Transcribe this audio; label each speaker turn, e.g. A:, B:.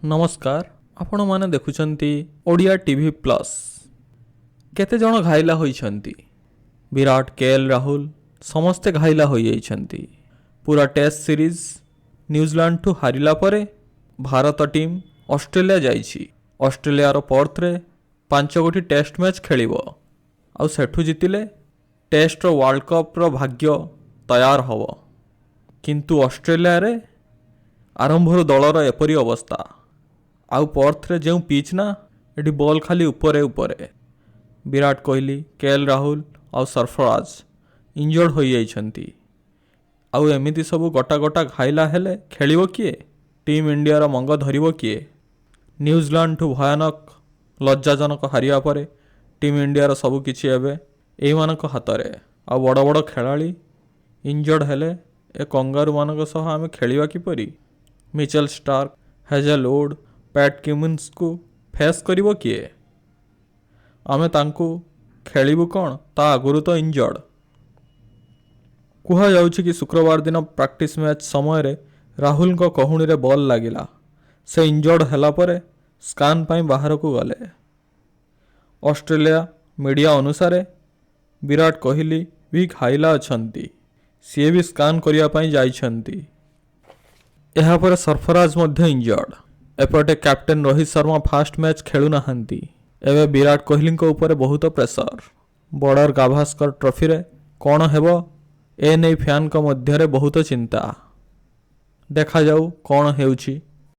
A: नमस्कार आपण माने देखुचंती ओडिया टीवी प्लस। केते जण घाइला होइछंती। विराट केएल राहुल समस्ते घाइला होई जाइछंती। पूरा टेस्ट सीरीज न्यूजीलैंड ठू हारिला परे भारत टीम ऑस्ट्रेलिया जाइछि। ऑस्ट्रेलिया रो पर्थ रे 5 गोटी टेस्ट मैच खेलिबो आउ सेठू जितिले टेस्ट रो वर्ल्ड कप रो भाग्य तैयार हबो। किंतु ऑस्ट्रेलिया रे आरंभर दलर एपरी अवस्था आउ पर्थ रे जो पिच ना एटी बॉल खाली उपरे उपरे। विराट कोहली केएल राहुल आउ सरफराज इंजर्ड हो जाइछंती। आउ एमिति सबु गोटा गोटा घाइला हेले खेलिबो किए? टीम इंडिया रो मंग धरिबो किए? न्यूजीलैंड ठू भयानक लज्जाजनक हारिया परे टीम इंडिया रो सबु किछि एबे एई मानक हातरे। आउ बड़ बड़ खेलाड़ी इंजर्ड हेले ए कंगारू मानक सह आमे खेलिबा किपरि? Mitchell Starc Hazlewood Pat Cummins को फेस करिबो किए? आमे तांको खेलिबु कोन ता आगुरु तो इंजर्ड। कुहा जाउछि कि शुक्रवार दिन प्रैक्टिस मैच समय रे राहुल को कहूणी रे बॉल लागिला। से इंजर्ड हैला परे स्कान पाई बाहर को गले। ऑस्ट्रेलिया मीडिया अनुसार विराट कोहली भी घाइला अछंती। सी भी स्कान करिया पाई जाइछंती। एहा पर सरफराज मध्य इंजर्ड। एपटे captain Rohit Sharma first match खेलु नाहंती। एबे विराट कोहली को ऊपर बहुत प्रेशर। बॉर्डर गाभास्कर ट्रॉफी रे कौन हेबो ए नै फैन को मध्य रे बहुत चिंता। देखा जाऊ कौन हेउछि।